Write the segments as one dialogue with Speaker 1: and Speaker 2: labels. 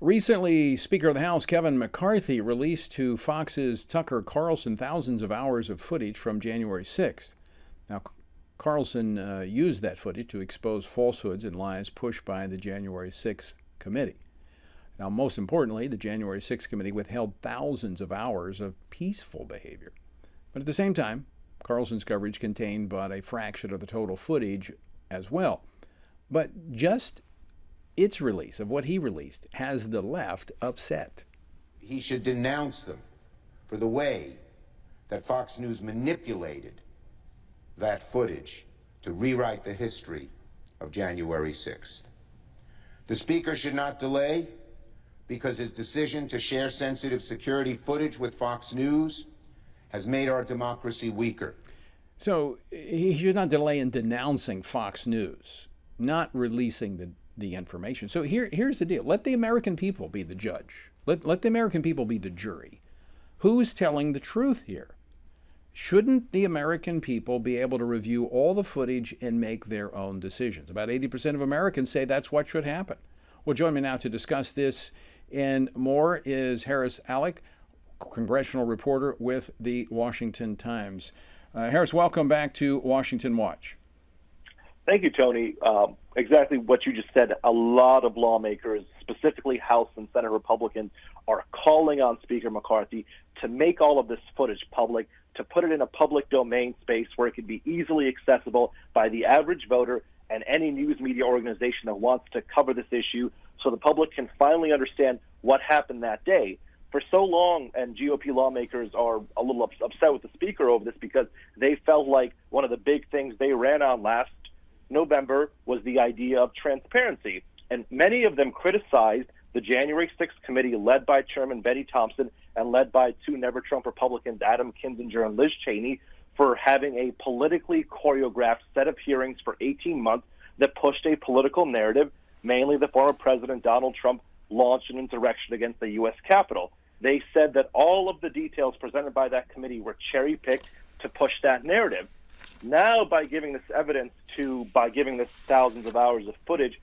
Speaker 1: Recently, Speaker of the House Kevin McCarthy released to Fox's Tucker Carlson thousands of hours of footage from January 6th. Now, Carlson used that footage to expose falsehoods and lies pushed by the January 6th committee. Now, most importantly, the January 6th committee withheld thousands of hours of peaceful behavior. But at the same time, Carlson's coverage contained but a fraction of the total footage as well. But just its release of what he released has the left upset.
Speaker 2: He should denounce them for the way that Fox News manipulated that footage to rewrite the history of January 6th. The Speaker should not delay because his decision to share sensitive security footage with Fox News has made our democracy weaker.
Speaker 1: So he should not delay in denouncing Fox News, not releasing the information. So here's the deal. Let the American people be the judge. Let the American people be the jury. Who's telling the truth here? Shouldn't the American people be able to review all the footage and make their own decisions? About 80% of Americans say that's what should happen. Well, join me now to discuss this and more is Harris Alic, congressional reporter with the Washington Times. Harris, welcome back to Washington Watch.
Speaker 3: Thank you, Tony. Exactly what you just said. A lot of lawmakers, specifically House and Senate Republicans, are calling on Speaker McCarthy to make all of this footage public, to put it in a public domain space where it could be easily accessible by the average voter and any news media organization that wants to cover this issue so the public can finally understand what happened that day. For so long, and GOP lawmakers are a little upset with the Speaker over this because they felt like one of the big things they ran on last November was the idea of transparency. And many of them criticized the January 6th committee led by Chairman Benny Thompson and led by two Never-Trump Republicans, Adam Kinzinger and Liz Cheney, for having a politically choreographed set of hearings for 18 months that pushed a political narrative. Mainly the former President Donald Trump launched an insurrection against the U.S. Capitol. They said that all of the details presented by that committee were cherry-picked to push that narrative. Now, by giving this thousands of hours of footage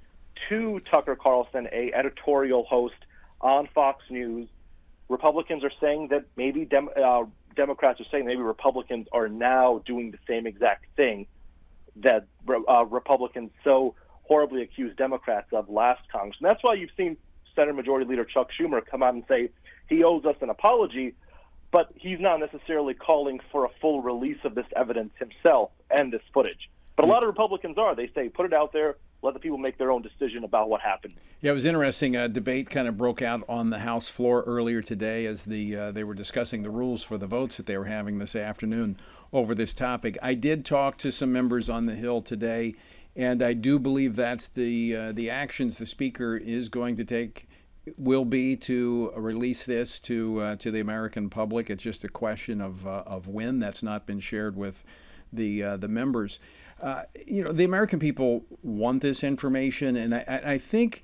Speaker 3: to Tucker Carlson, a editorial host on Fox News, Republicans are saying that maybe Democrats are saying maybe Republicans are now doing the same exact thing that Republicans so horribly accused Democrats of last Congress. And that's why you've seen Senate Majority Leader Chuck Schumer come out and say he owes us an apology, but he's not necessarily calling for a full release of this evidence himself and this footage. But a lot of Republicans are. They say, put it out there, let the people make their own decision about what happened.
Speaker 1: Yeah, it was interesting. A debate kind of broke out on the House floor earlier today as they were discussing the rules for the votes that they were having this afternoon over this topic. I did talk to some members on the Hill today, and I do believe that's the actions the Speaker is going to take will be to release this to the American public. It's just a question of when. That's not been shared with the members. The American people want this information, and I think,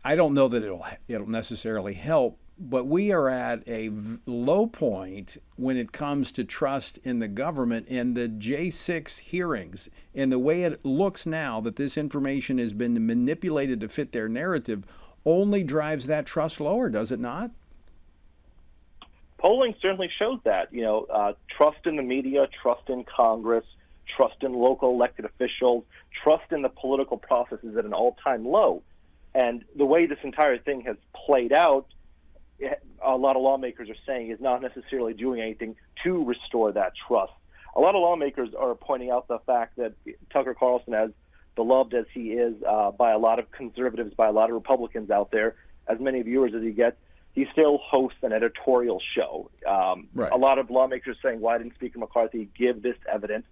Speaker 1: I don't know that it'll necessarily help, but we are at a low point when it comes to trust in the government, and the J6 hearings and the way it looks now that this information has been manipulated to fit their narrative only drives that trust lower, does it not?
Speaker 3: Polling certainly shows that. Trust in the media, trust in Congress, trust in local elected officials, trust in the political process is at an all-time low. And the way this entire thing has played out, a lot of lawmakers are saying is not necessarily doing anything to restore that trust. A lot of lawmakers are pointing out the fact that Tucker Carlson, as beloved as he is by a lot of conservatives, by a lot of Republicans out there, as many viewers as he gets, he still hosts an editorial show.
Speaker 1: Right.
Speaker 3: A lot of lawmakers saying, why didn't Speaker McCarthy give this evidence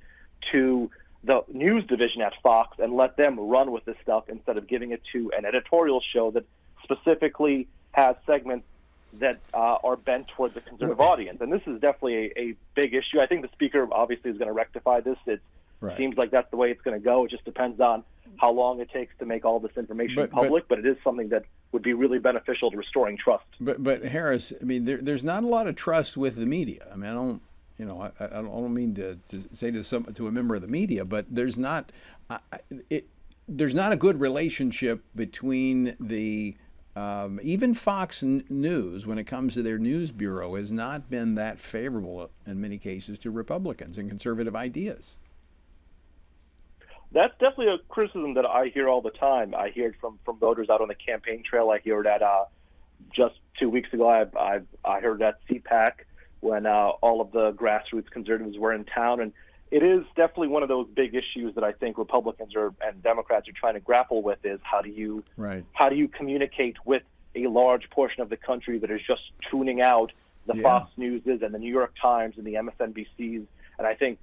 Speaker 3: to the news division at Fox and let them run with this stuff instead of giving it to an editorial show that specifically has segments that are bent towards the conservative audience. And this is definitely a big issue. I think the Speaker obviously is going to rectify this. It seems like that's the way it's going to go. It just depends on how long it takes to make all this information public, but it is something that would be really beneficial to restoring trust.
Speaker 1: But Harris, I mean, there's not a lot of trust with the media. I mean, I don't mean to say to a member of the media, but there's not a good relationship between the Even Fox News, when it comes to their news bureau, has not been that favorable in many cases to Republicans and conservative ideas.
Speaker 3: That's definitely a criticism that I hear all the time. I hear it from voters out on the campaign trail. I hear it at just 2 weeks ago. I heard it at CPAC when all of the grassroots conservatives were in town, and it is definitely one of those big issues that I think Republicans and Democrats are trying to grapple with. Is how do you communicate with a large portion of the country that is just tuning out the Fox Newses and the New York Times and the MSNBCs. And I think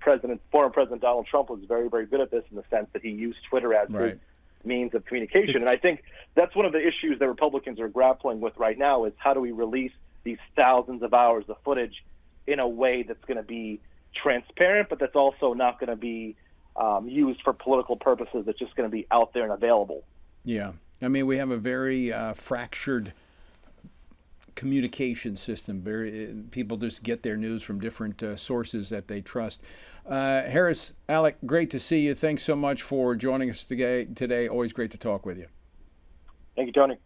Speaker 3: former President Donald Trump was very, very good at this in the sense that he used Twitter as his means of communication. And I think that's one of the issues that Republicans are grappling with right now is how do we release these thousands of hours of footage in a way that's going to be transparent, but that's also not going to be used for political purposes. That's just going to be out there and available.
Speaker 1: Yeah. I mean, we have a very fractured communication system. People just get their news from different sources that they trust. Harris, Alic, great to see you. Thanks so much for joining us today. Always great to talk with you.
Speaker 3: Thank you, Tony.